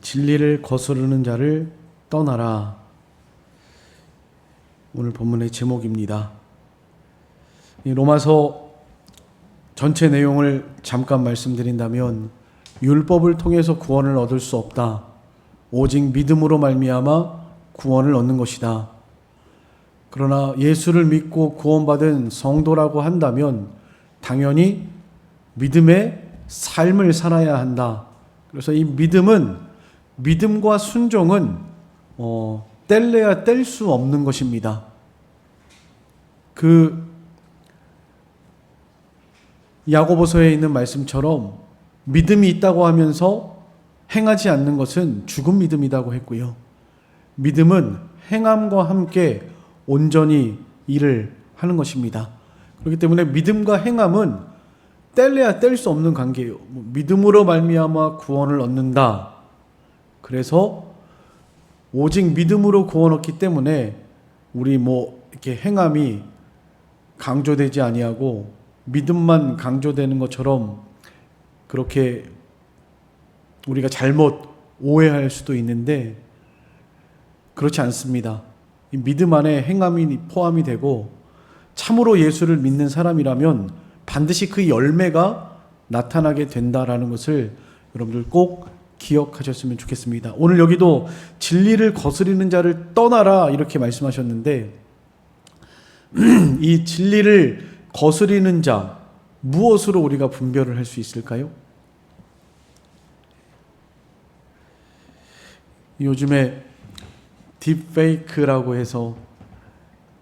진리를 거스르는 자를 떠나라. 오늘 본문의 제목입니다. 로마서 전체 내용을 잠깐 말씀드린다면 율법을 통해서 구원을 얻을 수 없다. 오직 믿음으로 말미암아 구원을 얻는 것이다. 그러나 예수를 믿고 구원받은 성도라고 한다면 당연히 믿음의 삶을 살아야 한다. 그래서 이 믿음과 순종은 뗄래야 뗄 수 없는 것입니다. 그 야고보서에 있는 말씀처럼 믿음이 있다고 하면서 행하지 않는 것은 죽은 믿음이라고 했고요. 믿음은 행함과 함께 온전히 일을 하는 것입니다. 그렇기 때문에 믿음과 행함은 뗄래야 뗄 수 없는 관계예요. 믿음으로 말미암아 구원을 얻는다. 그래서 오직 믿음으로 구원 얻기 때문에 우리 이렇게 행함이 강조되지 아니하고 믿음만 강조되는 것처럼 그렇게 우리가 잘못 오해할 수도 있는데 그렇지 않습니다. 이 믿음 안에 행함이 포함이 되고 참으로 예수를 믿는 사람이라면 반드시 그 열매가 나타나게 된다라는 것을 여러분들 꼭 기억하셨으면 좋겠습니다. 오늘 여기도 진리를 거스리는 자를 떠나라 이렇게 말씀하셨는데 이 진리를 거스리는 자 무엇으로 우리가 분별을 할 수 있을까요? 요즘에 딥페이크라고 해서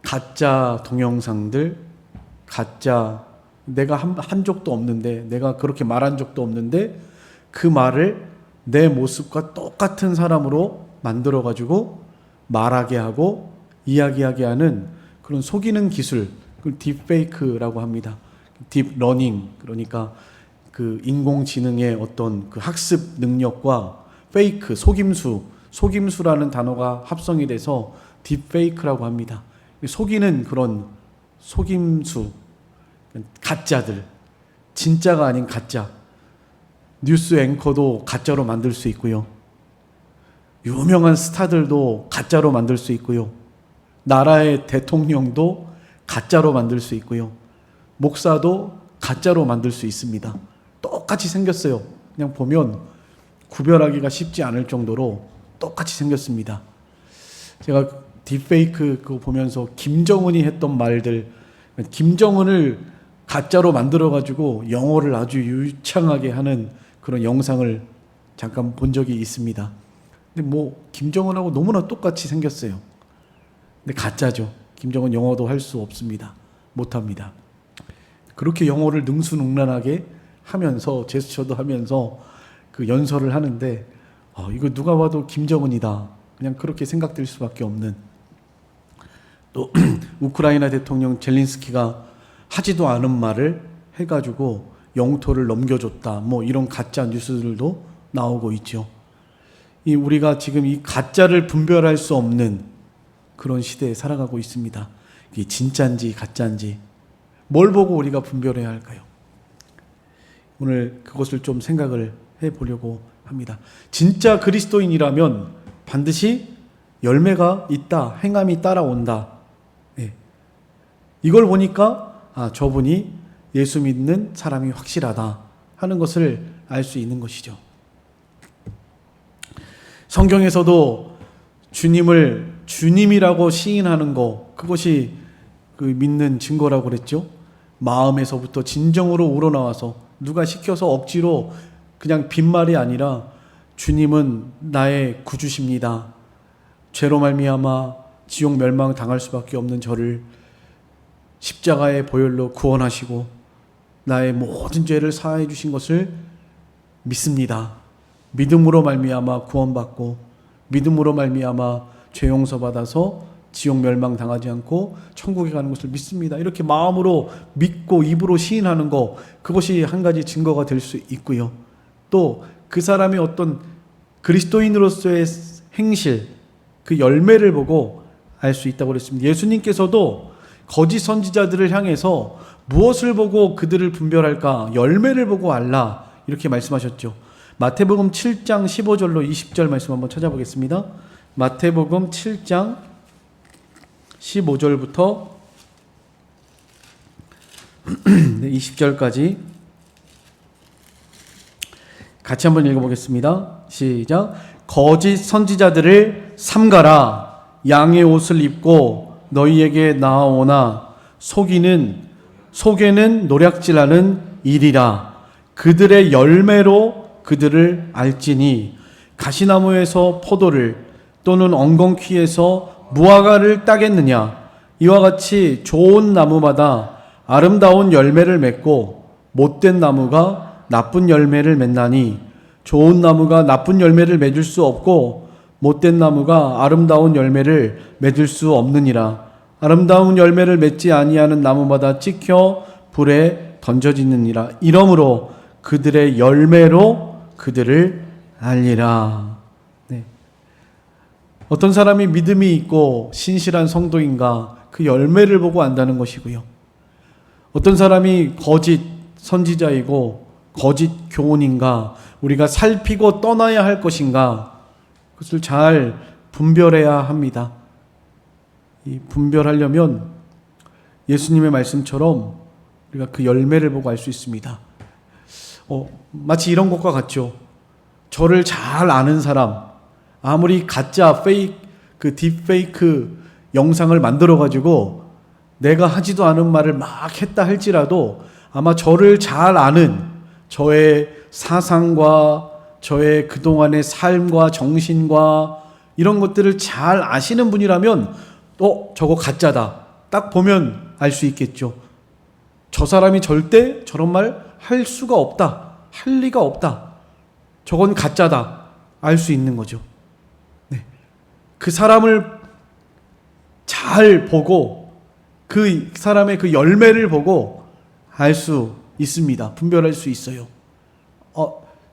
가짜 동영상들, 가짜 내가 한 적도 없는데 내가 그렇게 말한 적도 없는데 그 말을 내 모습과 똑같은 사람으로 만들어가지고 말하게 하고 이야기하게 하는 그런 속이는 기술, 그걸 딥페이크라고 합니다. 딥러닝, 그러니까 그 인공지능의 어떤 그 학습 능력과 페이크, 속임수라는 단어가 합성이 돼서 딥페이크라고 합니다. 속이는 그런 속임수, 가짜들, 진짜가 아닌 가짜. 뉴스 앵커도 가짜로 만들 수 있고요. 유명한 스타들도 가짜로 만들 수 있고요. 나라의 대통령도 가짜로 만들 수 있고요. 목사도 가짜로 만들 수 있습니다. 똑같이 생겼어요. 그냥 보면 구별하기가 쉽지 않을 정도로 똑같이 생겼습니다. 제가 딥페이크 그거 보면서 김정은이 했던 말들, 김정은을 가짜로 만들어가지고 영어를 아주 유창하게 하는 그런 영상을 잠깐 본 적이 있습니다. 근데 김정은하고 너무나 똑같이 생겼어요. 근데 가짜죠. 김정은 영어도 할 수 없습니다. 못합니다. 그렇게 영어를 능수능란하게 하면서 제스처도 하면서 그 연설을 하는데 이거 누가 봐도 김정은이다. 그냥 그렇게 생각될 수밖에 없는. 또 우크라이나 대통령 젤린스키가 하지도 않은 말을 해가지고 영토를 넘겨줬다. 이런 가짜 뉴스들도 나오고 있죠. 우리가 지금 이 가짜를 분별할 수 없는 그런 시대에 살아가고 있습니다. 이게 진짜인지 가짜인지 뭘 보고 우리가 분별해야 할까요? 오늘 그것을 좀 생각을 해보려고 합니다. 진짜 그리스도인이라면 반드시 열매가 있다, 행함이 따라온다. 이걸 보니까 저분이 예수 믿는 사람이 확실하다 하는 것을 알 수 있는 것이죠. 성경에서도 주님을 주님이라고 시인하는 거, 그것이 그 믿는 증거라고 그랬죠. 마음에서부터 진정으로 우러나와서 누가 시켜서 억지로 그냥 빈말이 아니라 주님은 나의 구주십니다. 죄로 말미암아 지옥 멸망 당할 수밖에 없는 저를 십자가의 보혈로 구원하시고 나의 모든 죄를 사하여 주신 것을 믿습니다. 믿음으로 말미암아 구원받고 믿음으로 말미암아 죄 용서받아서 지옥 멸망 당하지 않고 천국에 가는 것을 믿습니다. 이렇게 마음으로 믿고 입으로 시인하는 것, 그것이 한 가지 증거가 될 수 있고요. 또 그 사람의 어떤 그리스도인으로서의 행실, 그 열매를 보고 알 수 있다고 그랬습니다. 예수님께서도 거짓 선지자들을 향해서 무엇을 보고 그들을 분별할까? 열매를 보고 알라. 이렇게 말씀하셨죠. 마태복음 7장 15절로 20절 말씀 한번 찾아보겠습니다. 마태복음 7장 15절부터 20절까지 같이 한번 읽어보겠습니다. 시작. 거짓 선지자들을 삼가라. 양의 옷을 입고 너희에게 나아오나 속에는 노략질하는 일이라. 그들의 열매로 그들을 알지니 가시나무에서 포도를 또는 엉겅퀴에서 무화과를 따겠느냐. 이와 같이 좋은 나무마다 아름다운 열매를 맺고 못된 나무가 나쁜 열매를 맺나니 좋은 나무가 나쁜 열매를 맺을 수 없고 못된 나무가 아름다운 열매를 맺을 수 없느니라. 아름다운 열매를 맺지 아니하는 나무마다 찍혀 불에 던져지느니라. 이러므로 그들의 열매로 그들을 알리라. 네. 어떤 사람이 믿음이 있고 신실한 성도인가 그 열매를 보고 안다는 것이고요. 어떤 사람이 거짓 선지자이고 거짓 교훈인가 우리가 살피고 떠나야 할 것인가 그것을 잘 분별해야 합니다. 이 분별하려면 예수님의 말씀처럼 우리가 그 열매를 보고 알 수 있습니다. 마치 이런 것과 같죠. 저를 잘 아는 사람, 아무리 가짜 그 딥페이크 영상을 만들어 가지고 내가 하지도 않은 말을 막 했다 할지라도 아마 저를 잘 아는 저의 사상과 저의 그동안의 삶과 정신과 이런 것들을 잘 아시는 분이라면 저거 가짜다. 딱 보면 알 수 있겠죠. 저 사람이 절대 저런 말 할 수가 없다. 할 리가 없다. 저건 가짜다. 알 수 있는 거죠. 네. 그 사람을 잘 보고 그 사람의 그 열매를 보고 알 수 있습니다. 분별할 수 있어요.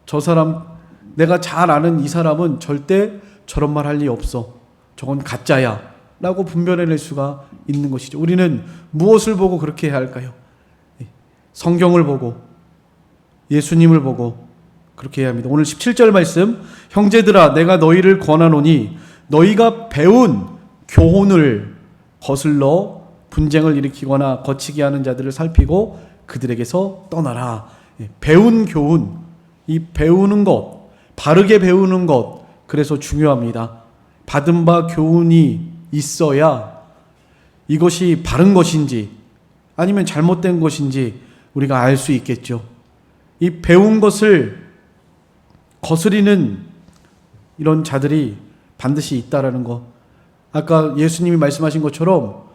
저 사람 내가 잘 아는 이 사람은 절대 저런 말 할 리 없어. 저건 가짜야. 라고 분별해낼 수가 있는 것이죠. 우리는 무엇을 보고 그렇게 해야 할까요? 성경을 보고 예수님을 보고 그렇게 해야 합니다. 오늘 17절 말씀 형제들아 내가 너희를 권하노니 너희가 배운 교훈을 거슬러 분쟁을 일으키거나 거치게 하는 자들을 살피고 그들에게서 떠나라. 배운 교훈, 이 배우는 것, 바르게 배우는 것 그래서 중요합니다. 받은 바 교훈이 있어야 이것이 바른 것인지 아니면 잘못된 것인지 우리가 알 수 있겠죠. 이 배운 것을 거스리는 이런 자들이 반드시 있다라는 것. 아까 예수님이 말씀하신 것처럼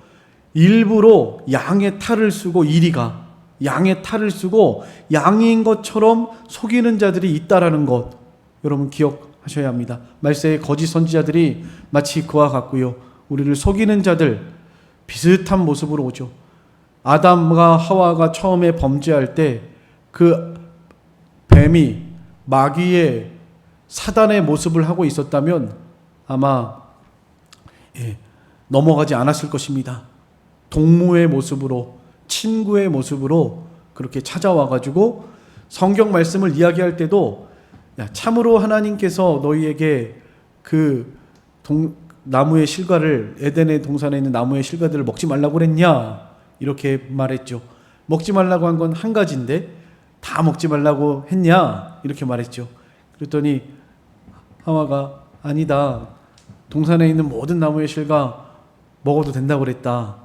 일부러 양의 탈을 쓰고 이리가 양의 탈을 쓰고 양인 것처럼 속이는 자들이 있다라는 것. 여러분 기억하셔야 합니다. 말세의 거짓 선지자들이 마치 그와 같고요. 우리를 속이는 자들 비슷한 모습으로 오죠. 아담과 하와가 처음에 범죄할 때 그 뱀이 마귀의 사단의 모습을 하고 있었다면 아마 넘어가지 않았을 것입니다. 동무의 모습으로 친구의 모습으로 그렇게 찾아와가지고 성경 말씀을 이야기할 때도 참으로 하나님께서 너희에게 그 나무의 실과를 에덴의 동산에 있는 나무의 실과들을 먹지 말라고 그랬냐 이렇게 말했죠. 먹지 말라고 한 건 한 가지인데 다 먹지 말라고 했냐 이렇게 말했죠. 그랬더니 하와가 아니다. 동산에 있는 모든 나무의 실과 먹어도 된다고 그랬다.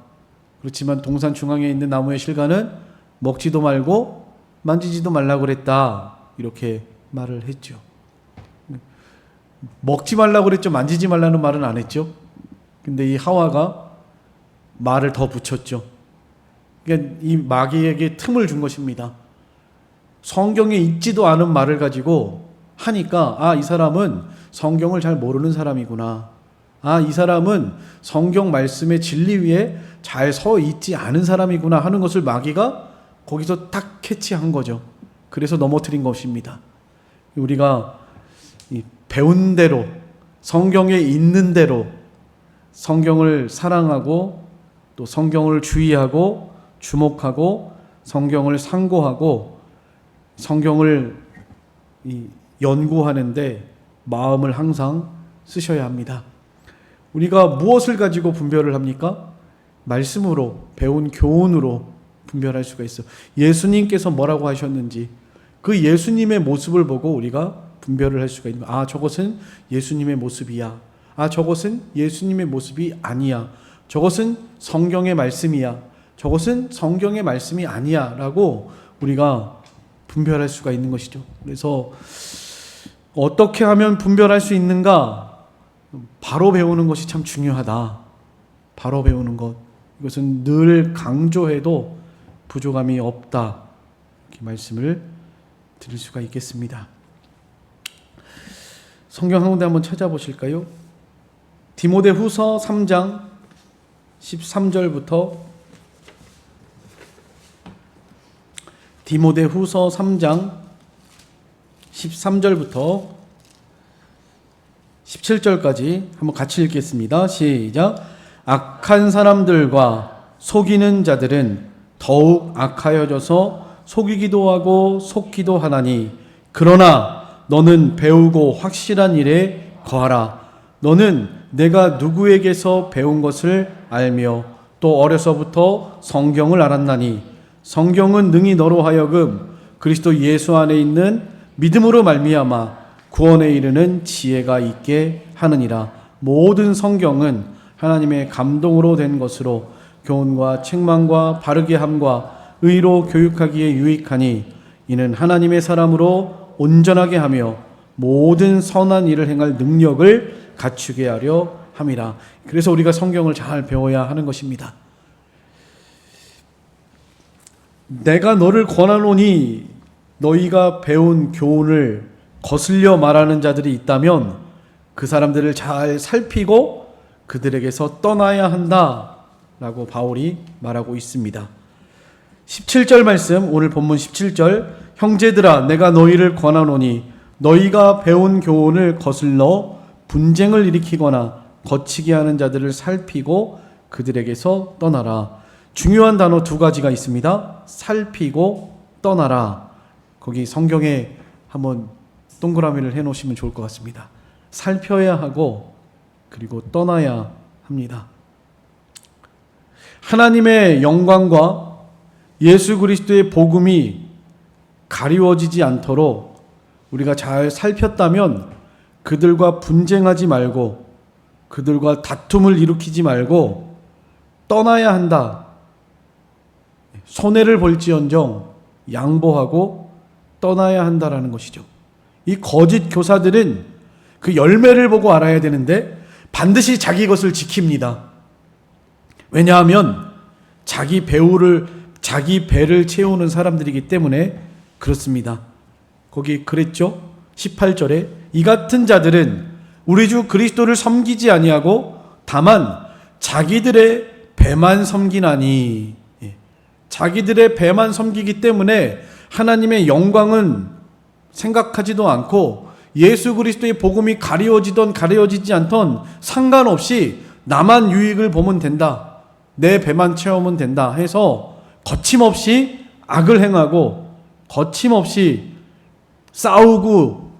그렇지만 동산 중앙에 있는 나무의 실과는 먹지도 말고 만지지도 말라고 그랬다. 이렇게 말을 했죠. 먹지 말라고 그랬죠. 만지지 말라는 말은 안 했죠. 근데 이 하와가 말을 더 붙였죠. 그러니까 이 마귀에게 틈을 준 것입니다. 성경에 있지도 않은 말을 가지고 하니까 이 사람은 성경을 잘 모르는 사람이구나. 이 사람은 성경 말씀의 진리 위에 잘 서 있지 않은 사람이구나 하는 것을 마귀가 거기서 딱 캐치한 거죠. 그래서 넘어뜨린 것입니다. 우리가 배운 대로 성경에 있는 대로 성경을 사랑하고 또 성경을 주의하고 주목하고 성경을 상고하고 성경을 연구하는데 마음을 항상 쓰셔야 합니다. 우리가 무엇을 가지고 분별을 합니까? 말씀으로, 배운 교훈으로 분별할 수가 있어. 예수님께서 뭐라고 하셨는지 그 예수님의 모습을 보고 우리가 분별을 할 수가 있는 거예요. 아, 저것은 예수님의 모습이야. 아, 저것은 예수님의 모습이 아니야. 저것은 성경의 말씀이야. 저것은 성경의 말씀이 아니야. 라고 우리가 분별할 수가 있는 것이죠. 그래서 어떻게 하면 분별할 수 있는가? 바로 배우는 것이 참 중요하다. 바로 배우는 것. 이것은 늘 강조해도 부족함이 없다. 이렇게 말씀을 드릴 수가 있겠습니다. 성경 한 군데 한번 찾아보실까요? 디모데후서 3장 13절부터 디모데후서 3장 13절부터 17절까지 한번 같이 읽겠습니다. 시작. 악한 사람들과 속이는 자들은 더욱 악하여져서 속이기도 하고 속기도 하나니 그러나 너는 배우고 확실한 일에 거하라. 너는 내가 누구에게서 배운 것을 알며 또 어려서부터 성경을 알았나니 성경은 능히 너로 하여금 그리스도 예수 안에 있는 믿음으로 말미암아 구원에 이르는 지혜가 있게 하느니라. 모든 성경은 하나님의 감동으로 된 것으로 교훈과 책망과 바르게 함과 의로 교육하기에 유익하니 이는 하나님의 사람으로 온전하게 하며 모든 선한 일을 행할 능력을 갖추게 하려 함이라. 그래서 우리가 성경을 잘 배워야 하는 것입니다. 내가 너를 권하노니 너희가 배운 교훈을 거슬려 말하는 자들이 있다면 그 사람들을 잘 살피고 그들에게서 떠나야 한다 라고 바울이 말하고 있습니다. 17절 말씀, 오늘 본문 17절. 형제들아 내가 너희를 권하노니 너희가 배운 교훈을 거슬러 분쟁을 일으키거나 거치게 하는 자들을 살피고 그들에게서 떠나라. 중요한 단어 두 가지가 있습니다. 살피고 떠나라. 거기 성경에 한번 동그라미를 해놓으시면 좋을 것 같습니다. 살펴야 하고 그리고 떠나야 합니다. 하나님의 영광과 예수 그리스도의 복음이 가리워지지 않도록 우리가 잘 살폈다면 그들과 분쟁하지 말고 그들과 다툼을 일으키지 말고 떠나야 한다. 손해를 볼지언정 양보하고 떠나야 한다라는 것이죠. 이 거짓 교사들은 그 열매를 보고 알아야 되는데 반드시 자기 것을 지킵니다. 왜냐하면 자기 배를 채우는 사람들이기 때문에 그렇습니다. 거기 그랬죠? 18절에 이 같은 자들은 우리 주 그리스도를 섬기지 아니하고 다만 자기들의 배만 섬기나니. 자기들의 배만 섬기기 때문에 하나님의 영광은 생각하지도 않고 예수 그리스도의 복음이 가려지던 가려지지 않던 상관없이 나만 유익을 보면 된다. 내 배만 채우면 된다 해서 거침없이 악을 행하고 거침없이 싸우고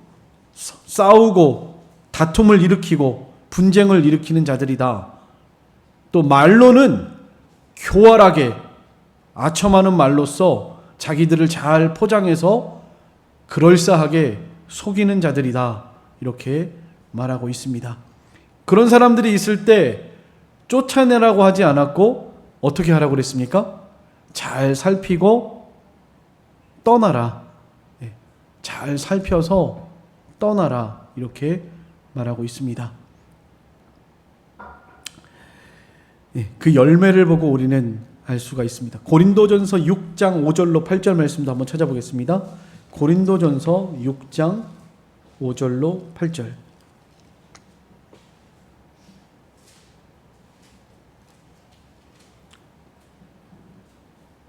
다툼을 일으키고 분쟁을 일으키는 자들이다. 또 말로는 교활하게 아첨하는 말로써 자기들을 잘 포장해서 그럴싸하게 속이는 자들이다. 이렇게 말하고 있습니다. 그런 사람들이 있을 때 쫓아내라고 하지 않았고 어떻게 하라고 그랬습니까? 잘 살피고 떠나라. 잘 살펴서 떠나라. 이렇게 말하고 있습니다. 그 열매를 보고 우리는 알 수가 있습니다. 고린도전서 6장 5절로 8절 말씀도 한번 찾아보겠습니다. 고린도전서 6장 5절로 8절.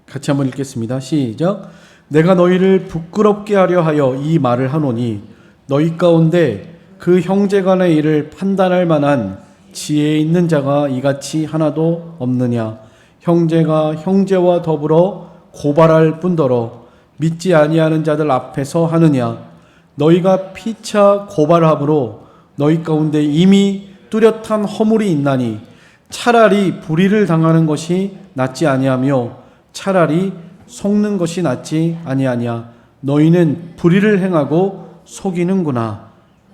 같이 한번 읽겠습니다. 시작. 내가 너희를 부끄럽게 하려 하여 이 말을 하노니 너희 가운데 그 형제간의 일을 판단할 만한 지혜 있는 자가 이같이 하나도 없느냐. 형제가 형제와 더불어 고발할 뿐더러 믿지 아니하는 자들 앞에서 하느냐. 너희가 피차 고발함으로 너희 가운데 이미 뚜렷한 허물이 있나니 차라리 불의를 당하는 것이 낫지 아니하며 차라리 속는 것이 낫지 아니하냐. 너희는 불의를 행하고 속이는구나.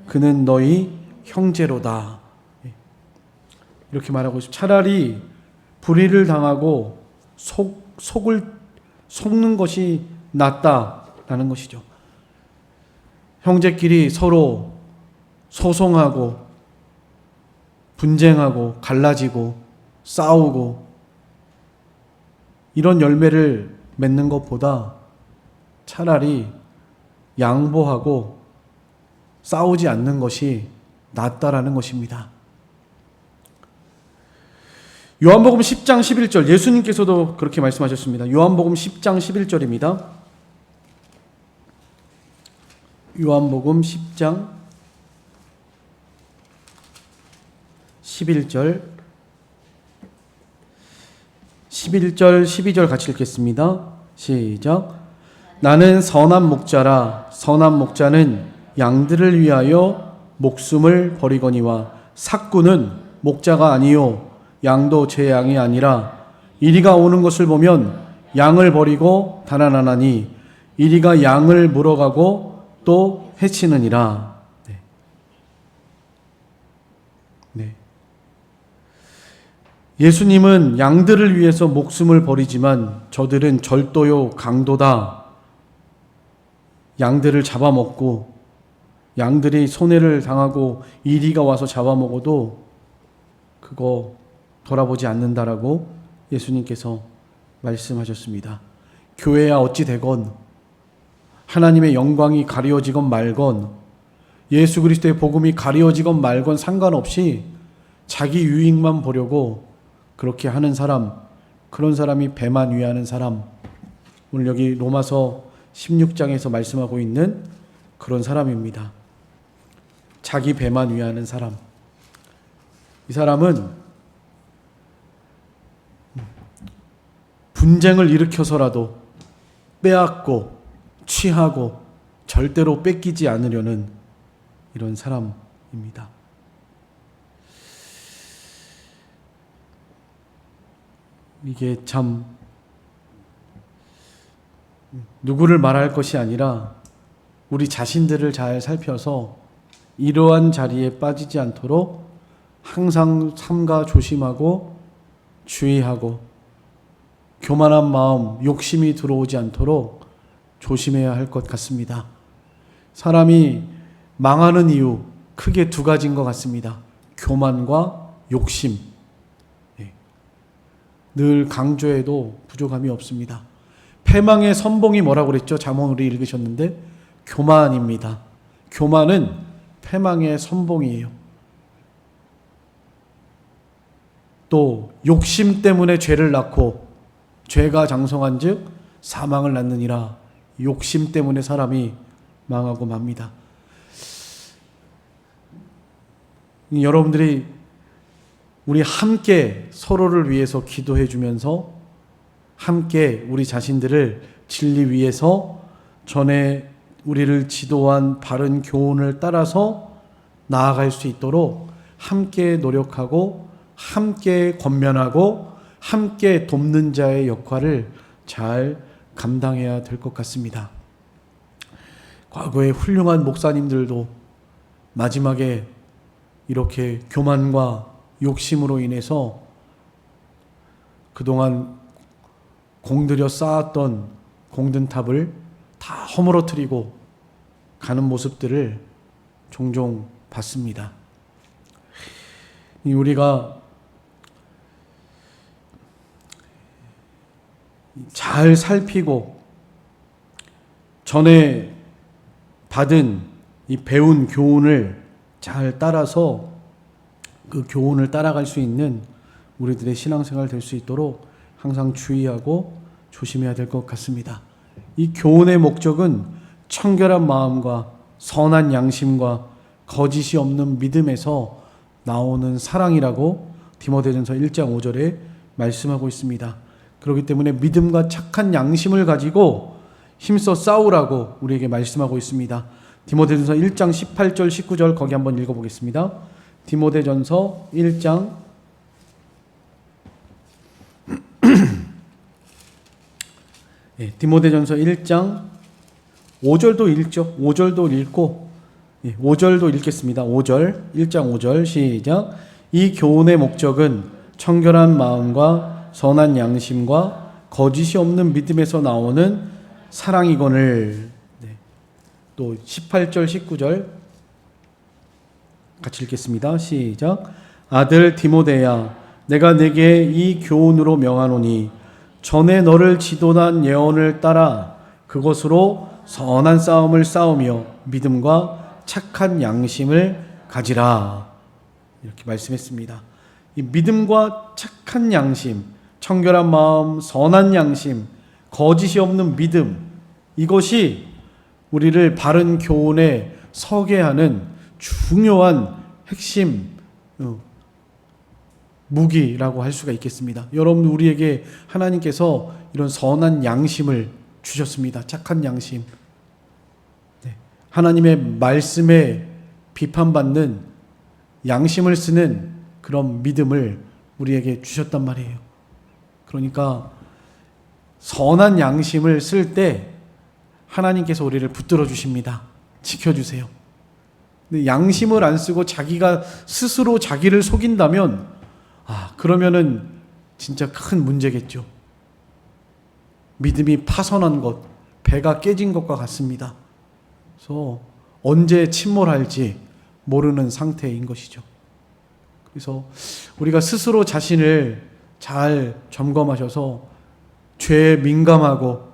그는 너희 형제로다. 이렇게 말하고 있습니다. 차라리 불의를 당하고 속는 것이 낫다라는 것이죠. 형제끼리 서로 소송하고 분쟁하고 갈라지고 싸우고 이런 열매를 맺는 것보다 차라리 양보하고 싸우지 않는 것이 낫다라는 것입니다. 요한복음 10장 11절, 예수님께서도 그렇게 말씀하셨습니다. 요한복음 10장 11절입니다. 요한복음 10장 11절 12절 같이 읽겠습니다. 시작. 나는 선한 목자라. 선한 목자는 양들을 위하여 목숨을 버리거니와 삭구는 목자가 아니요 양도 제 양이 아니라 이리가 오는 것을 보면 양을 버리고 달아나나니 이리가 양을 물어가고 또 해치느니라. 네. 예수님은 양들을 위해서 목숨을 버리지만 저들은 절도요 강도다. 양들을 잡아먹고 양들이 손해를 당하고 이리가 와서 잡아먹어도 그거 돌아보지 않는다라고 예수님께서 말씀하셨습니다. 교회야 어찌 되건 하나님의 영광이 가리워지건 말건 예수 그리스도의 복음이 가리워지건 말건 상관없이 자기 유익만 보려고 그렇게 하는 사람, 그런 사람이 배만 위하는 사람, 오늘 여기 로마서 16장에서 말씀하고 있는 그런 사람입니다. 자기 배만 위하는 사람. 이 사람은 분쟁을 일으켜서라도 빼앗고 취하고 절대로 뺏기지 않으려는 이런 사람입니다. 이게 참 누구를 말할 것이 아니라 우리 자신들을 잘 살펴서 이러한 자리에 빠지지 않도록 항상 삼가 조심하고 주의하고 교만한 마음, 욕심이 들어오지 않도록 조심해야 할 것 같습니다. 사람이 망하는 이유 크게 두 가지인 것 같습니다. 교만과 욕심. 늘 강조해도 부족함이 없습니다. 패망의 선봉이 뭐라고 그랬죠? 잠언 우리 읽으셨는데 교만입니다. 교만은 패망의 선봉이에요. 또 욕심 때문에 죄를 낳고 죄가 장성한 즉 사망을 낳느니라. 욕심 때문에 사람이 망하고 맙니다. 여러분들이 우리 함께 서로를 위해서 기도해 주면서 함께 우리 자신들을 진리 위에서 전에 우리를 지도한 바른 교훈을 따라서 나아갈 수 있도록 함께 노력하고 함께 권면하고 함께 돕는 자의 역할을 잘 감당해야 될 것 같습니다. 과거에 훌륭한 목사님들도 마지막에 이렇게 교만과 욕심으로 인해서 그동안 공들여 쌓았던 공든탑을 다 허물어뜨리고 가는 모습들을 종종 봤습니다. 우리가 잘 살피고 전에 받은 이 배운 교훈을 잘 따라서 그 교훈을 따라갈 수 있는 우리들의 신앙생활 될 수 있도록 항상 주의하고 조심해야 될 것 같습니다. 이 교훈의 목적은 청결한 마음과 선한 양심과 거짓이 없는 믿음에서 나오는 사랑이라고 디모데전서 1장 5절에 말씀하고 있습니다. 그렇기 때문에 믿음과 착한 양심을 가지고 힘써 싸우라고 우리에게 말씀하고 있습니다. 디모데전서 1장 18절 19절 거기 한번 읽어보겠습니다. 디모데전서 1장 디모데전서 1장 5절도 읽죠. 5절도 읽고 5절도 읽겠습니다. 5절 1장 5절 시작. 이 교훈의 목적은 청결한 마음과 선한 양심과 거짓이 없는 믿음에서 나오는 사랑이거늘. 또 18절 19절 같이 읽겠습니다. 시작. 아들 디모데야, 내가 네게 이 교훈으로 명하노니 전에 너를 지도한 예언을 따라 그것으로 선한 싸움을 싸우며 믿음과 착한 양심을 가지라. 이렇게 말씀했습니다. 이 믿음과 착한 양심, 청결한 마음, 선한 양심, 거짓이 없는 믿음, 이것이 우리를 바른 교훈에 서게 하는 중요한 핵심 무기라고 할 수가 있겠습니다. 여러분, 우리에게 하나님께서 이런 선한 양심을 주셨습니다. 착한 양심. 하나님의 말씀에 비판받는 양심을 쓰는 그런 믿음을 우리에게 주셨단 말이에요. 그러니까 선한 양심을 쓸 때 하나님께서 우리를 붙들어 주십니다. 지켜주세요. 근데 양심을 안 쓰고 자기가 스스로 자기를 속인다면 그러면은 진짜 큰 문제겠죠. 믿음이 파손한 것, 배가 깨진 것과 같습니다. 그래서 언제 침몰할지 모르는 상태인 것이죠. 그래서 우리가 스스로 자신을 잘 점검하셔서 죄에 민감하고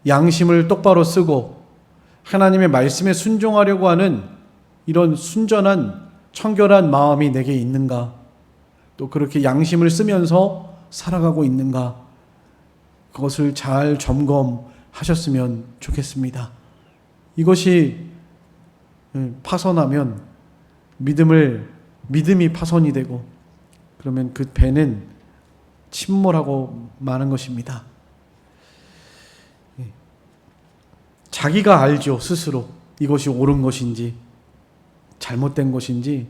양심을 똑바로 쓰고 하나님의 말씀에 순종하려고 하는 이런 순전한 청결한 마음이 내게 있는가, 또 그렇게 양심을 쓰면서 살아가고 있는가, 그것을 잘 점검하셨으면 좋겠습니다. 이것이 파손하면 믿음이 파손이 되고 그러면 그 배는 침몰하고 마는 것입니다. 자기가 알죠. 스스로 이것이 옳은 것인지 잘못된 것인지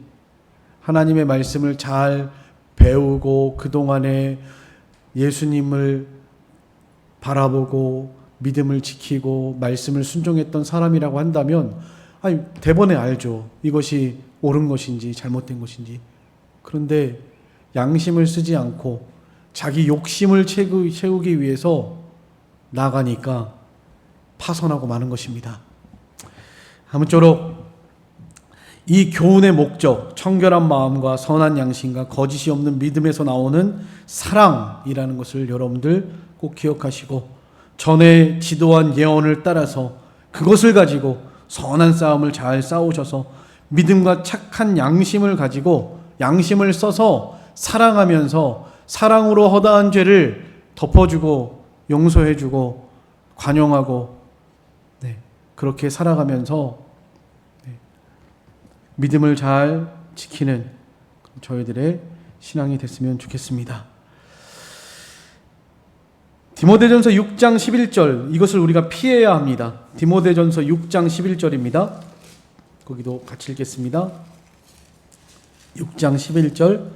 하나님의 말씀을 잘 배우고 그동안에 예수님을 바라보고 믿음을 지키고 말씀을 순종했던 사람이라고 한다면 대번에 알죠. 이것이 옳은 것인지 잘못된 것인지. 그런데 양심을 쓰지 않고 자기 욕심을 채우기 위해서 나가니까 파손하고 마는 것입니다. 아무쪼록 이 교훈의 목적, 청결한 마음과 선한 양심과 거짓이 없는 믿음에서 나오는 사랑이라는 것을 여러분들 꼭 기억하시고 전에 지도한 예언을 따라서 그것을 가지고 선한 싸움을 잘 싸우셔서 믿음과 착한 양심을 가지고 양심을 써서 사랑하면서 사랑으로 허다한 죄를 덮어주고 용서해주고 관용하고 그렇게 살아가면서 믿음을 잘 지키는 저희들의 신앙이 됐으면 좋겠습니다. 디모데전서 6장 11절, 이것을 우리가 피해야 합니다. 디모데전서 6장 11절입니다. 거기도 같이 읽겠습니다. 6장 11절.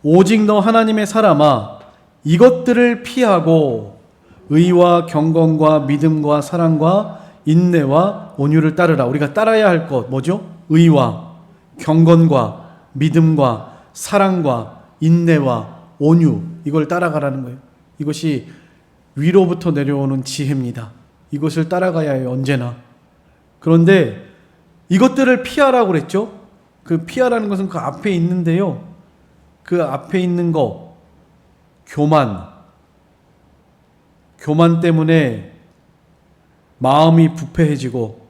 오직 너 하나님의 사람아, 이것들을 피하고 의와 경건과 믿음과 사랑과 인내와 온유를 따르라. 우리가 따라야 할 것 뭐죠? 의와 경건과 믿음과 사랑과 인내와 온유, 이걸 따라가라는 거예요. 이것이 위로부터 내려오는 지혜입니다. 이것을 따라가야 해요, 언제나. 그런데 이것들을 피하라고 그랬죠? 그 피하라는 것은 그 앞에 있는데요. 그 앞에 있는 거, 교만 때문에 마음이 부패해지고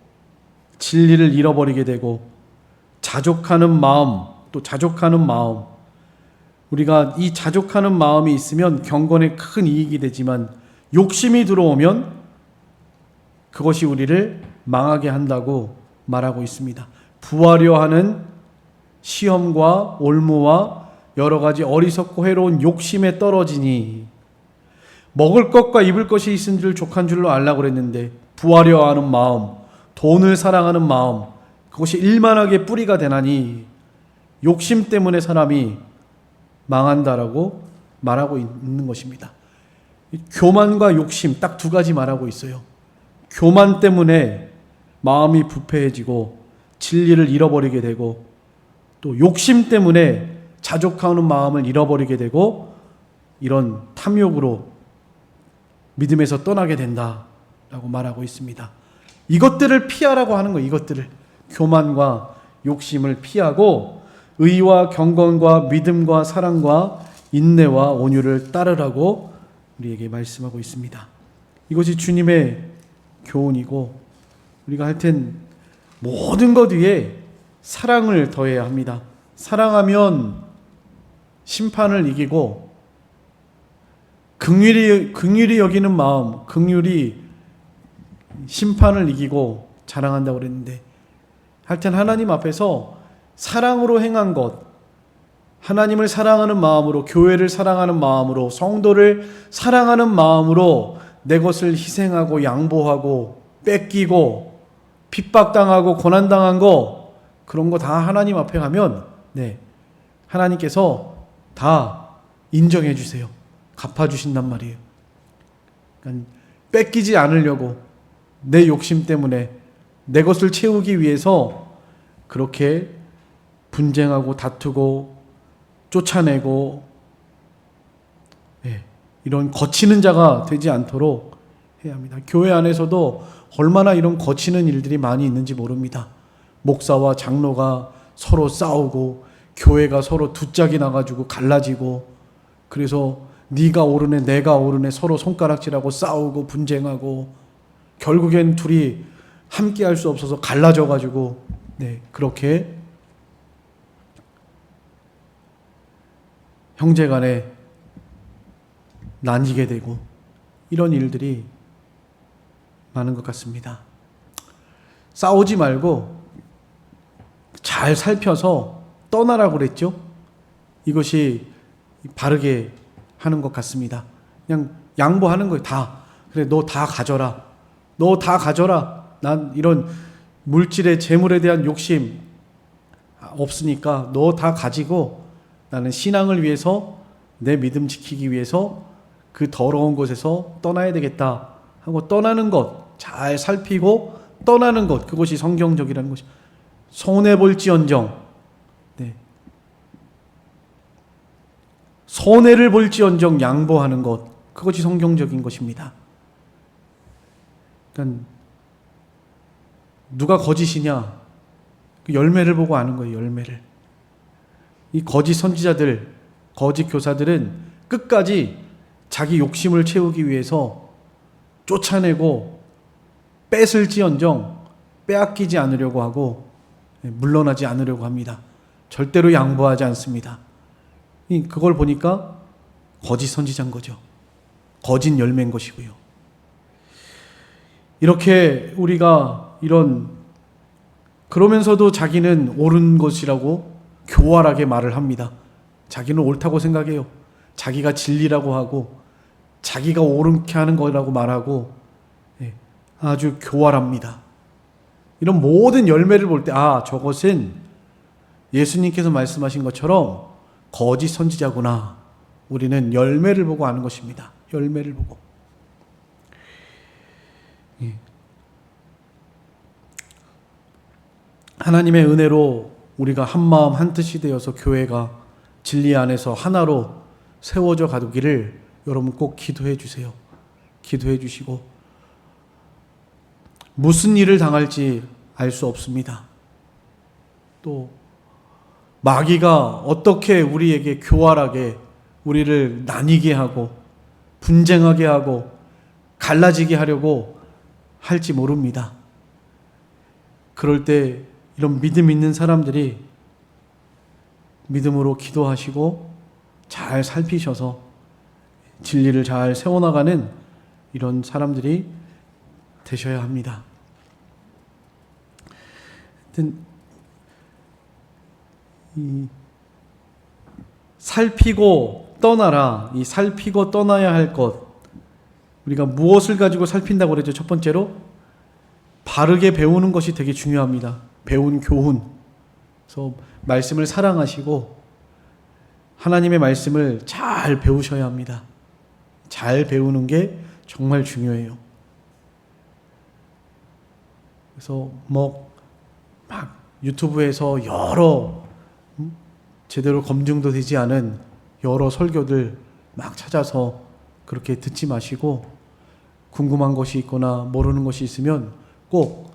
진리를 잃어버리게 되고 자족하는 마음, 또 자족하는 마음, 우리가 이 자족하는 마음이 있으면 경건에 큰 이익이 되지만 욕심이 들어오면 그것이 우리를 망하게 한다고 말하고 있습니다. 부하려 하는 시험과 올무와 여러 가지 어리석고 해로운 욕심에 떨어지니, 먹을 것과 입을 것이 있은 줄 족한 줄로 알라고 그랬는데 부하려 하는 마음, 돈을 사랑하는 마음, 그것이 일만하게 뿌리가 되나니 욕심 때문에 사람이 망한다라고 말하고 있는 것입니다. 교만과 욕심, 딱 두 가지 말하고 있어요. 교만 때문에 마음이 부패해지고 진리를 잃어버리게 되고, 또 욕심 때문에 자족하는 마음을 잃어버리게 되고, 이런 탐욕으로 믿음에서 떠나게 된다라고 말하고 있습니다. 이것들을 피하라고 하는 거예요. 이것들을, 교만과 욕심을 피하고 의와 경건과 믿음과 사랑과 인내와 온유를 따르라고 우리에게 말씀하고 있습니다. 이것이 주님의 교훈이고, 우리가 하여튼 모든 것 위에 사랑을 더해야 합니다. 사랑하면 심판을 이기고, 긍휼히 여기는 마음, 긍휼이 심판을 이기고 자랑한다고 그랬는데, 하여튼 하나님 앞에서 사랑으로 행한 것, 하나님을 사랑하는 마음으로, 교회를 사랑하는 마음으로, 성도를 사랑하는 마음으로 내 것을 희생하고 양보하고 뺏기고 핍박당하고 고난당한 거, 그런 거 다 하나님 앞에 가면 하나님께서 다 인정해 주세요. 갚아주신단 말이에요. 그러니까 뺏기지 않으려고 내 욕심 때문에 내 것을 채우기 위해서 그렇게 분쟁하고 다투고 쫓아내고 이런 거치는 자가 되지 않도록 해야 합니다. 교회 안에서도 얼마나 이런 거치는 일들이 많이 있는지 모릅니다. 목사와 장로가 서로 싸우고 교회가 서로 두 짝이 나가지고 갈라지고, 그래서 네가 옳으네 내가 옳으네 서로 손가락질하고 싸우고 분쟁하고, 결국엔 둘이 함께 할 수 없어서 갈라져 가지고 그렇게 형제간에 나뉘게 되고, 이런 일들이 많은 것 같습니다. 싸우지 말고 잘 살펴서 떠나라고 그랬죠. 이것이 바르게 하는 것 같습니다. 그냥 양보하는 거예요. 다. 그래, 너 다 가져라. 너 다 가져라. 난 이런 물질의 재물에 대한 욕심 없으니까 너 다 가지고 나는 신앙을 위해서, 내 믿음 지키기 위해서 그 더러운 곳에서 떠나야 되겠다 하고 떠나는 것, 잘 살피고 떠나는 것, 그것이 성경적이라는 것이. 손해볼지언정, 손해를 볼지언정 양보하는 것, 그것이 성경적인 것입니다. 그러니까 누가 거짓이냐, 그 열매를 보고 아는 거예요. 열매를. 이 거짓 선지자들, 거짓 교사들은 끝까지 자기 욕심을 채우기 위해서 쫓아내고 뺏을지언정 빼앗기지 않으려고 하고 물러나지 않으려고 합니다. 절대로 양보하지 않습니다. 그걸 보니까 거짓 선지자인 거죠. 거짓 열매인 것이고요. 이렇게 우리가 그러면서도 자기는 옳은 것이라고 교활하게 말을 합니다. 자기는 옳다고 생각해요. 자기가 진리라고 하고 자기가 옳게 하는 거라고 말하고 아주 교활합니다. 이런 모든 열매를 볼 때 저것은 예수님께서 말씀하신 것처럼 거짓 선지자구나. 우리는 열매를 보고 아는 것입니다. 열매를 보고. 하나님의 은혜로 우리가 한마음 한뜻이 되어서 교회가 진리 안에서 하나로 세워져 가기를 여러분 꼭 기도해 주세요. 기도해 주시고, 무슨 일을 당할지 알 수 없습니다. 또 마귀가 어떻게 우리에게 교활하게 우리를 나뉘게 하고 분쟁하게 하고 갈라지게 하려고 할지 모릅니다. 그럴 때 이런 믿음 있는 사람들이 믿음으로 기도하시고 잘 살피셔서 진리를 잘 세워나가는 이런 사람들이 되셔야 합니다. 살피고 떠나라. 이 살피고 떠나야 할 것, 우리가 무엇을 가지고 살핀다고 그랬죠? 첫 번째로 바르게 배우는 것이 되게 중요합니다. 배운 교훈. 그래서 말씀을 사랑하시고 하나님의 말씀을 잘 배우셔야 합니다. 잘 배우는 게 정말 중요해요. 그래서 막 유튜브에서 여러 제대로 검증도 되지 않은 여러 설교들 막 찾아서 그렇게 듣지 마시고, 궁금한 것이 있거나 모르는 것이 있으면 꼭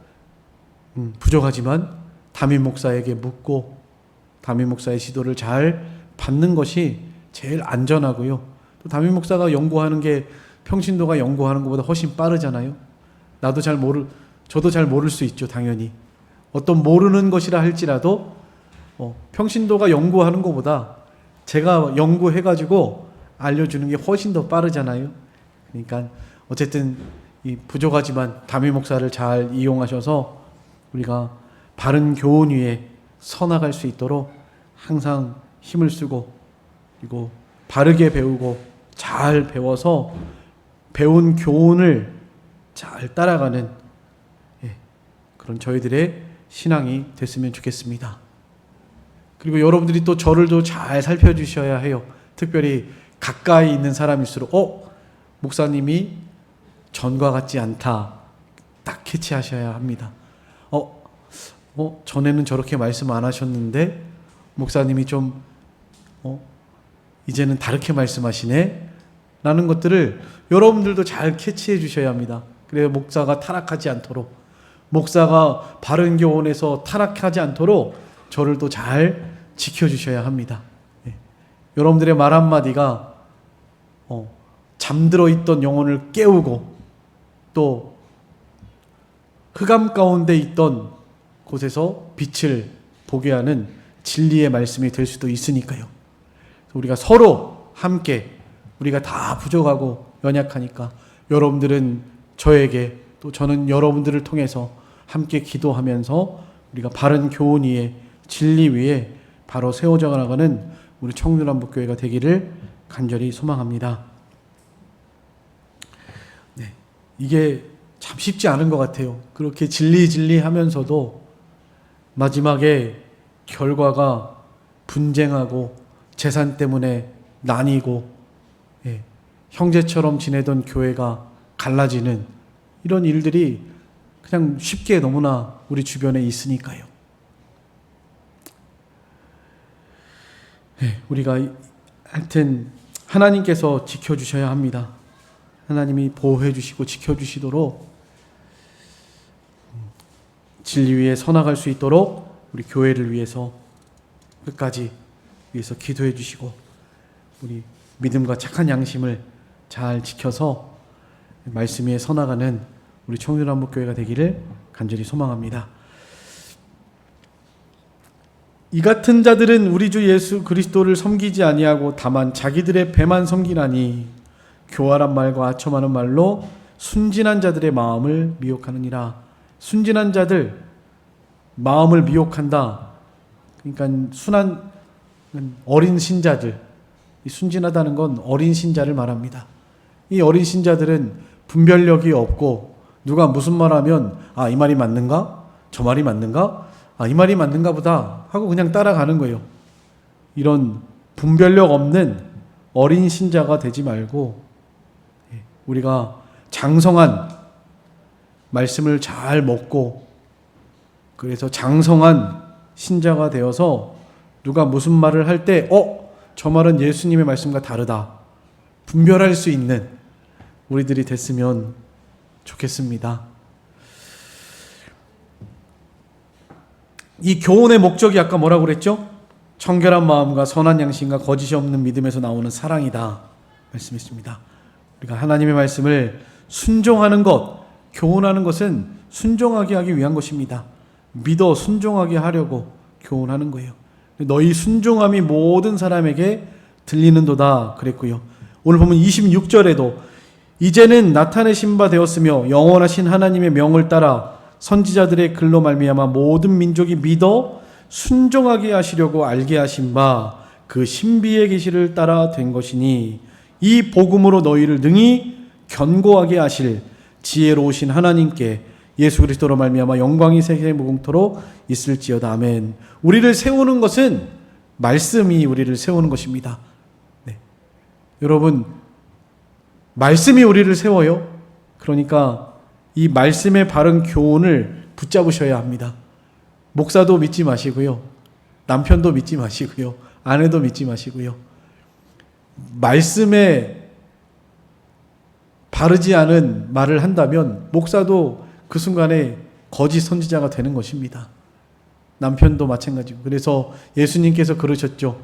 부족하지만 담임 목사에게 묻고 담임 목사의 지도를 잘 받는 것이 제일 안전하고요. 또 담임 목사가 연구하는 게 평신도가 연구하는 것보다 훨씬 빠르잖아요. 저도 잘 모를 수 있죠, 당연히. 어떤 모르는 것이라 할지라도 평신도가 연구하는 것보다 제가 연구해가지고 알려주는 게 훨씬 더 빠르잖아요. 그러니까 어쨌든 이 부족하지만 담임 목사를 잘 이용하셔서 우리가 바른 교훈 위에 서나갈 수 있도록 항상 힘을 쓰고, 그리고 바르게 배우고 잘 배워서 배운 교훈을 잘 따라가는 그런 저희들의 신앙이 됐으면 좋겠습니다. 그리고 여러분들이 또 저를 또 잘 살펴주셔야 해요. 특별히 가까이 있는 사람일수록 목사님이 전과 같지 않다, 딱 캐치하셔야 합니다. 전에는 저렇게 말씀 안 하셨는데 목사님이 좀 이제는 다르게 말씀하시네 라는 것들을 여러분들도 잘 캐치해 주셔야 합니다. 그래야 목사가 타락하지 않도록, 목사가 바른 교훈에서 타락하지 않도록 저를 또 잘 지켜주셔야 합니다. 여러분들의 말 한마디가 잠들어 있던 영혼을 깨우고 또 흑암 가운데 있던 곳에서 빛을 보게 하는 진리의 말씀이 될 수도 있으니까요. 우리가 서로 함께, 우리가 다 부족하고 연약하니까 여러분들은 저에게, 또 저는 여러분들을 통해서 함께 기도하면서 우리가 바른 교훈 위에, 진리 위에 바로 세워져 나가는 우리 청주남북교회가 되기를 간절히 소망합니다. 이게 참 쉽지 않은 것 같아요. 그렇게 진리 하면서도 마지막에 결과가 분쟁하고 재산 때문에 나뉘고 형제처럼 지내던 교회가 갈라지는 이런 일들이 그냥 쉽게 너무나 우리 주변에 있으니까요. 우리가 하여튼 하나님께서 지켜주셔야 합니다. 하나님이 보호해 주시고 지켜주시도록 진리 위에 서나갈 수 있도록 우리 교회를 위해서 끝까지 위해서 기도해 주시고, 우리 믿음과 착한 양심을 잘 지켜서 말씀 위에 서나가는 우리 청주남북교회가 되기를 간절히 소망합니다. 이 같은 자들은 우리 주 예수 그리스도를 섬기지 아니하고 다만 자기들의 배만 섬기나니 교활한 말과 아첨하는 말로 순진한 자들의 마음을 미혹하느니라. 순진한 자들 마음을 미혹한다. 그러니까 순한 어린 신자들, 이 순진하다는 건 어린 신자를 말합니다. 이 어린 신자들은 분별력이 없고 누가 무슨 말하면 이 말이 맞는가? 저 말이 맞는가? 이 말이 맞는가 보다 하고 그냥 따라가는 거예요. 이런 분별력 없는 어린 신자가 되지 말고 우리가 장성한 말씀을 잘 먹고, 그래서 장성한 신자가 되어서 누가 무슨 말을 할 때 저 말은 예수님의 말씀과 다르다 분별할 수 있는 우리들이 됐으면 좋겠습니다. 이 교훈의 목적이 아까 뭐라고 그랬죠? 청결한 마음과 선한 양심과 거짓이 없는 믿음에서 나오는 사랑이다 말씀했습니다. 우리가 하나님의 말씀을 순종하는 것, 교훈하는 것은 순종하게 하기 위한 것입니다. 믿어 순종하게 하려고 교훈하는 거예요. 너희 순종함이 모든 사람에게 들리는도다 그랬고요. 오늘 보면 26절에도 이제는 나타내신 바 되었으며 영원하신 하나님의 명을 따라 선지자들의 글로 말미암아 모든 민족이 믿어 순종하게 하시려고 알게 하신 바 그 신비의 계시를 따라 된 것이니 이 복음으로 너희를 능히 견고하게 하실 지혜로우신 하나님께 예수 그리스도로 말미암아 영광이 세계 무궁토록 있을지어다. 아멘. 우리를 세우는 것은 말씀이 우리를 세우는 것입니다. 네. 여러분, 말씀이 우리를 세워요. 그러니까 이 말씀의 바른 교훈을 붙잡으셔야 합니다. 목사도 믿지 마시고요. 남편도 믿지 마시고요. 아내도 믿지 마시고요. 말씀에 바르지 않은 말을 한다면 목사도 그 순간에 거짓 선지자가 되는 것입니다. 남편도 마찬가지고. 그래서 예수님께서 그러셨죠.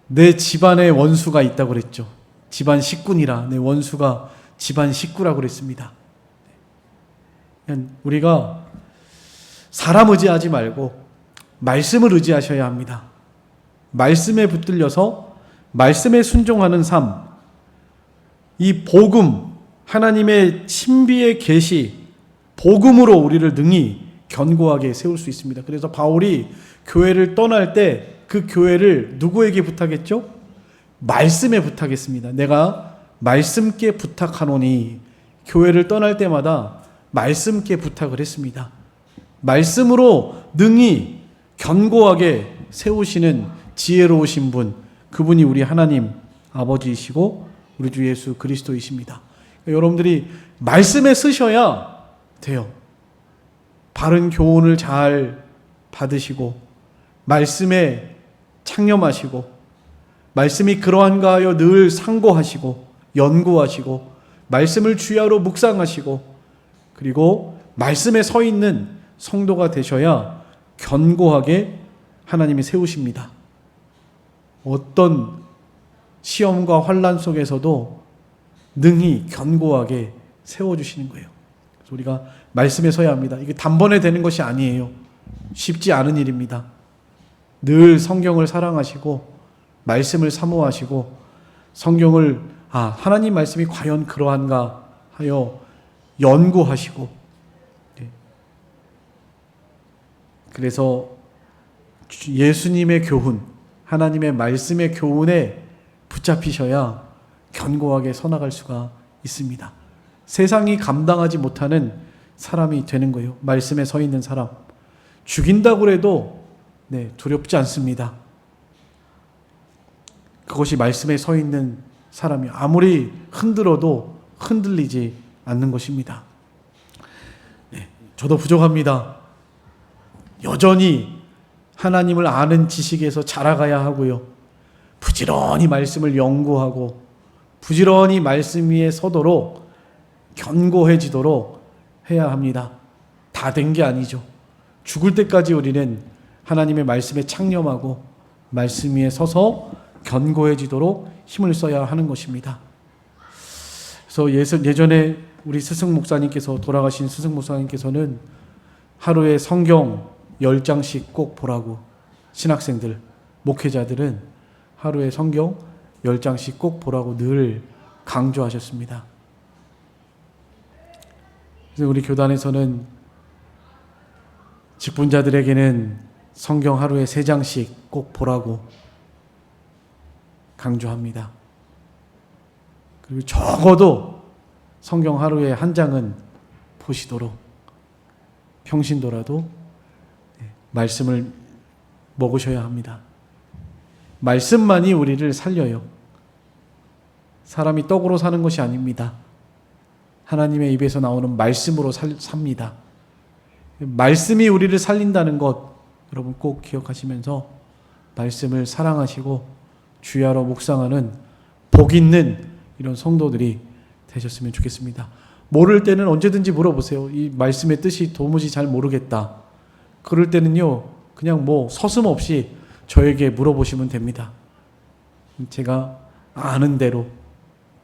내 집안에 원수가 있다고 그랬죠. 집안 식구니라. 내 원수가 집안 식구라고 그랬습니다. 우리가 사람 의지하지 말고 말씀을 의지하셔야 합니다. 말씀에 붙들려서 말씀에 순종하는 삶, 이 복음, 하나님의 신비의 계시, 복음으로 우리를 능히 견고하게 세울 수 있습니다. 그래서 바울이 교회를 떠날 때 그 교회를 누구에게 부탁했죠? 말씀에 부탁했습니다. 내가 말씀께 부탁하노니, 교회를 떠날 때마다 말씀께 부탁을 했습니다. 말씀으로 능히 견고하게 세우시는 지혜로우신 분, 그분이 우리 하나님 아버지이시고 우리 주 예수 그리스도이십니다. 여러분들이 말씀에 쓰셔야 돼요. 바른 교훈을 잘 받으시고 말씀에 창념하시고 말씀이 그러한가 하여 늘 상고하시고 연구하시고 말씀을 주야로 묵상하시고 그리고 말씀에 서 있는 성도가 되셔야 견고하게 하나님이 세우십니다. 어떤 시험과 환난 속에서도 능히 견고하게 세워주시는 거예요. 그래서 우리가 말씀에 서야 합니다. 이게 단번에 되는 것이 아니에요. 쉽지 않은 일입니다. 늘 성경을 사랑하시고 말씀을 사모하시고 성경을 하나님 말씀이 과연 그러한가 하여 연구하시고 그래서 예수님의 교훈, 하나님의 말씀의 교훈에 붙잡히셔야 견고하게 서나갈 수가 있습니다. 세상이 감당하지 못하는 사람이 되는 거예요. 말씀에 서 있는 사람. 죽인다고 해도 두렵지 않습니다. 그것이 말씀에 서 있는 사람이 아무리 흔들어도 흔들리지 않는 것입니다. 저도 부족합니다. 여전히 하나님을 아는 지식에서 자라가야 하고요. 부지런히 말씀을 연구하고 부지런히 말씀 위에 서도록 견고해지도록 해야 합니다. 다 된 게 아니죠. 죽을 때까지 우리는 하나님의 말씀에 창념하고 말씀 위에 서서 견고해지도록 힘을 써야 하는 것입니다. 그래서 예전에 우리 스승 목사님께서 돌아가신 스승 목사님께서는 하루에 성경 10장씩 꼭 보라고 신학생들, 목회자들은 하루에 성경 10장씩 꼭 보라고 늘 강조하셨습니다. 그래서 우리 교단에서는 직분자들에게는 성경 하루에 3장씩 꼭 보라고 강조합니다. 그리고 적어도 성경 하루에 1장은 보시도록 평신도라도 말씀을 먹으셔야 합니다. 말씀만이 우리를 살려요. 사람이 떡으로 사는 것이 아닙니다. 하나님의 입에서 나오는 말씀으로 삽니다. 말씀이 우리를 살린다는 것 여러분 꼭 기억하시면서 말씀을 사랑하시고 주야로 묵상하는 복 있는 이런 성도들이 되셨으면 좋겠습니다. 모를 때는 언제든지 물어보세요. 이 말씀의 뜻이 도무지 잘 모르겠다. 그럴 때는요, 그냥 서슴없이 저에게 물어보시면 됩니다. 제가 아는 대로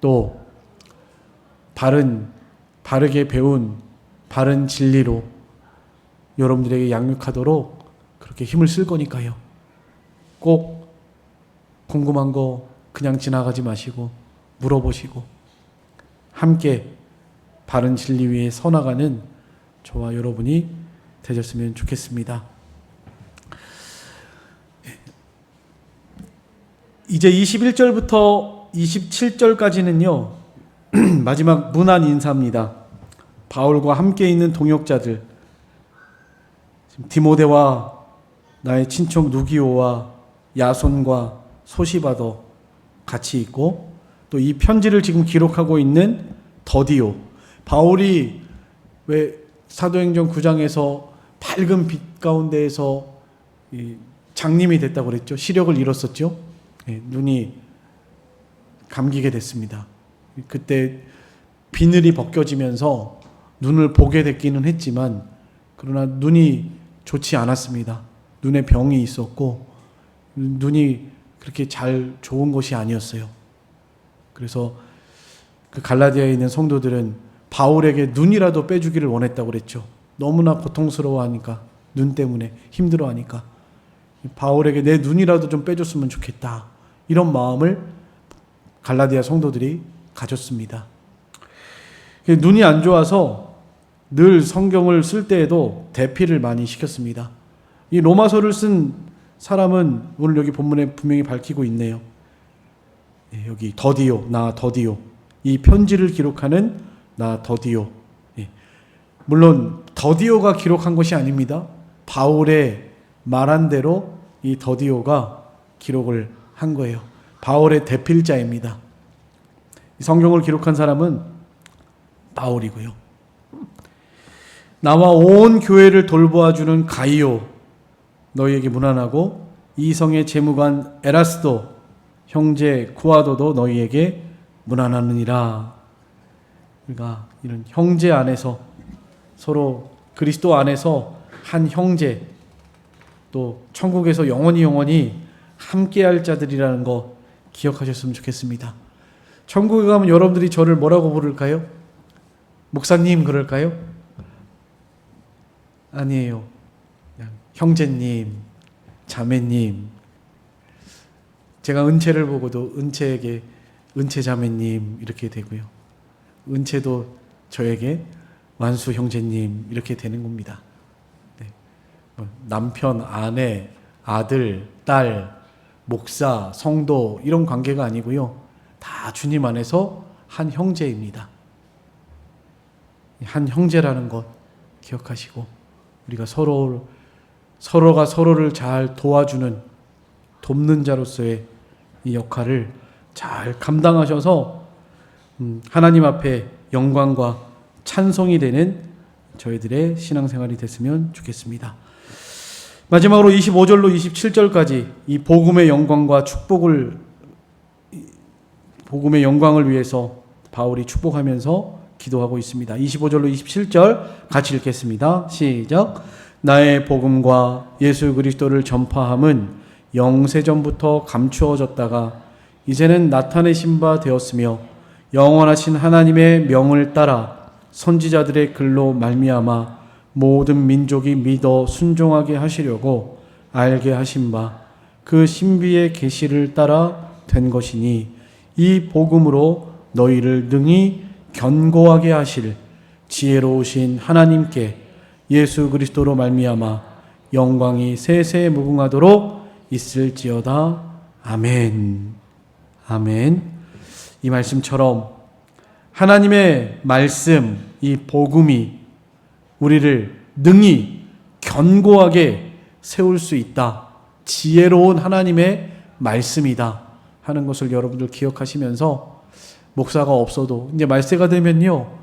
또 바르게 배운 바른 진리로 여러분들에게 양육하도록 그렇게 힘을 쓸 거니까요. 꼭 궁금한 거 그냥 지나가지 마시고 물어보시고 함께 바른 진리 위에 서나가는 저와 여러분이 되셨으면 좋겠습니다. 이제 21절부터 27절까지는요. 마지막 문안 인사입니다. 바울과 함께 있는 동역자들, 디모데와 나의 친척 누기오와 야손과 소시바도 같이 있고, 또 이 편지를 지금 기록하고 있는 더디오, 바울이 왜 사도행전 9장에서 밝은 빛 가운데에서 장님이 됐다고 그랬죠. 시력을 잃었었죠. 눈이 감기게 됐습니다. 그때 비늘이 벗겨지면서 눈을 보게 됐기는 했지만, 그러나 눈이 좋지 않았습니다. 눈에 병이 있었고 눈이 그렇게 잘 좋은 것이 아니었어요. 그래서 그 갈라디아에 있는 성도들은 바울에게 눈이라도 빼주기를 원했다고 그랬죠. 너무나 고통스러워하니까, 눈 때문에 힘들어하니까 바울에게 내 눈이라도 좀 빼줬으면 좋겠다, 이런 마음을 갈라디아 성도들이 가졌습니다. 눈이 안 좋아서 늘 성경을 쓸 때에도 대피를 많이 시켰습니다. 이 로마서를 쓴 사람은 오늘 여기 본문에 분명히 밝히고 있네요. 여기 더디오, 나 더디오, 이 편지를 기록하는 나 더디오. 물론 더디오가 기록한 것이 아닙니다. 바울의 말한 대로 이 더디오가 기록을 한 거예요. 바울의 대필자입니다. 성경을 기록한 사람은 바울이고요. 나와 온 교회를 돌보아주는 가이오, 너희에게 문안하고, 이성의 재무관 에라스도, 형제 구아도도 너희에게 문안하느니라. 그러니까 이런 형제 안에서, 서로 그리스도 안에서 한 형제, 또 천국에서 영원히 함께할 자들이라는 거 기억하셨으면 좋겠습니다. 천국에 가면 여러분들이 저를 뭐라고 부를까요? 목사님 그럴까요? 아니에요. 그냥 형제님, 자매님. 제가 은채를 보고도 은채에게 은채 자매님 이렇게 되고요. 은채도 저에게 완수 형제님 이렇게 되는 겁니다. 네. 남편, 아내, 아들, 딸, 목사, 성도 이런 관계가 아니고요. 다 주님 안에서 한 형제입니다. 한 형제라는 것 기억하시고, 우리가 서로가 서로를 잘 도와주는, 돕는 자로서의 이 역할을 잘 감당하셔서 하나님 앞에 영광과 찬송이 되는 저희들의 신앙생활이 됐으면 좋겠습니다. 마지막으로 25절로 27절까지 이 복음의 영광과 축복을, 복음의 영광을 위해서 바울이 축복하면서 기도하고 있습니다. 25절로 27절 같이 읽겠습니다. 시작. 나의 복음과 예수 그리스도를 전파함은 영세전부터 감추어졌다가 이제는 나타내신 바 되었으며, 영원하신 하나님의 명을 따라 선지자들의 글로 말미암아 모든 민족이 믿어 순종하게 하시려고 알게 하신 바 그 신비의 계시를 따라 된 것이니, 이 복음으로 너희를 능히 견고하게 하실 지혜로우신 하나님께 예수 그리스도로 말미암아 영광이 세세 무궁하도록 있을지어다. 아멘. 아멘. 이 말씀처럼 하나님의 말씀, 이 복음이 우리를 능히 견고하게 세울 수 있다. 지혜로운 하나님의 말씀이다 하는 것을 여러분들 기억하시면서, 목사가 없어도 이제 말세가 되면요,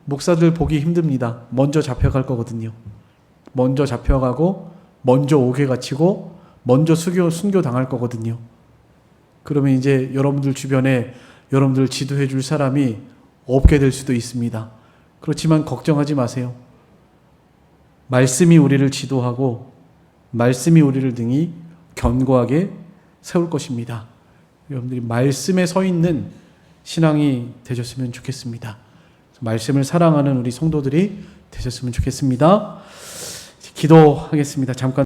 목사들 보기 힘듭니다. 먼저 잡혀갈 거거든요. 먼저 잡혀가고 먼저 옥에 갇히고 먼저 순교 당할 거거든요. 그러면 이제 여러분들 주변에 여러분들 지도해 줄 사람이 없게 될 수도 있습니다. 그렇지만 걱정하지 마세요. 말씀이 우리를 지도하고 말씀이 우리를 등이 견고하게 세울 것입니다. 여러분들이 말씀에 서 있는 신앙이 되셨으면 좋겠습니다. 말씀을 사랑하는 우리 성도들이 되셨으면 좋겠습니다. 기도하겠습니다. 잠깐